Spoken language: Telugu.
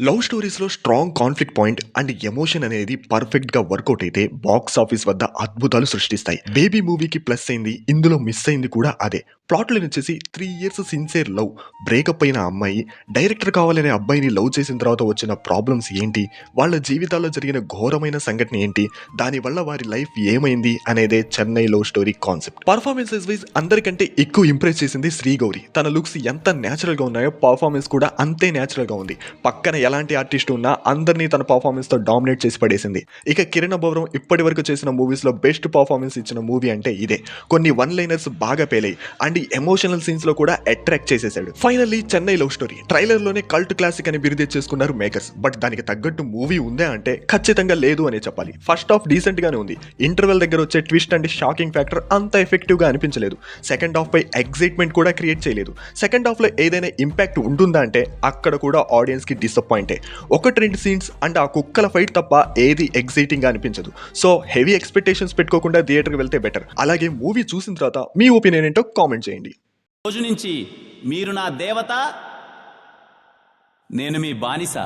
లవ్ స్టోరీస్‌లో strong conflict point and emotion అనేది పర్ఫెక్ట్‌గా వర్కౌట్ అయితే బాక్స్ ఆఫీస్ వద్ద అద్భుతాలు సృష్టిస్తాయి. 'బేబీ' మూవీకి ప్లస్ అయింది. ఇందులో మిస్ అయింది కూడా అదే. ప్లాట్ లైన్ వచ్చేసి 3 ఇయర్స్ సిన్సియర్ లవ్. బ్రేకప్ అయిన అమ్మాయి డైరెక్టర్ కావాలనే అబ్బాయిని లవ్ చేసిన తర్వాత వచ్చిన ప్రాబ్లమ్స్ ఏంటి? వాళ్ళ జీవితాల్లో జరిగిన ఘోరమైన సంఘటన ఏంటి? దానివల్ల వారి లైఫ్ ఏమైంది? అనేదే 'Chennai love story' concept. Performances wise అందరికంటే ఎక్కువ ఇంప్రెస్ చేసింది శ్రీగౌరి. తన లుక్స్ ఎంత నేచురల్‌గా ఉన్నాయో పర్ఫార్మెన్స్ కూడా అంతే నేచురల్‌గా ఉంది. పక్కన ఎలాంటి ఆర్టిస్ట్ ఉన్నా అందరినీ తన పర్ఫార్మెన్స్‌తో డామినేట్ చేసి పడేసింది. ఇక కిరణ్ అబ్బవరం ఇప్పటివరకు చేసిన మూవీస్‌లో బెస్ట్ పర్ఫార్మెన్స్ ఇచ్చిన మూవీ అంటే ఇదే. కొన్ని వన్ లైనర్స్ బాగా పేలాయి అండ్ ఎమోషనల్ సీన్స్‌లో కూడా అట్రాక్ట్ చేసేసాడు. ఫైనల్లీ చెన్నై లవ్ స్టోరీ ట్రైలర్‌లోనే కల్ట్ క్లాసిక్ అని బిరుదిచ్చేసుకున్నారు మేకర్స్. బట్ దానికి తగ్గట్టు మూవీ ఉందా అంటే ఖచ్చితంగా లేదు అనే చెప్పాలి. ఫస్ట్ హాఫ్ డీసెంట్ గానే ఉంది. ఇంటర్వెల్ దగ్గర వచ్చే ట్విస్ట్ అండ్ షాకింగ్ ఫ్యాక్టర్ అంత ఎఫెక్టివ్‌గా అనిపించలేదు. సెకండ్ హాఫ్ పై ఎక్సైట్‌మెంట్ కూడా క్రియేట్ చేయలేదు. సెకండ్ హాఫ్‌లో ఏదైనా ఇంపాక్ట్ ఉంటుందా అంటే అక్కడ కూడా ఆడియన్స్‌కి డిసప్పాయింటే. 1-2 సీన్స్ అండ్ ఆ కుక్కల ఫైట్ తప్ప ఏది ఎక్సైటింగ్ గా అనిపించదు. సో హెవీ ఎక్స్పెక్టేషన్స్ పెట్టుకోకుండా థియేటర్కి వెళ్తే బెటర్. అలాగే మూవీ చూసిన తర్వాత మీ ఒపీనియన్ ఏంటో కామెంట్ చేయండి. రోజు నుంచి మీరు నా దేవత, నేను మీ బానిస.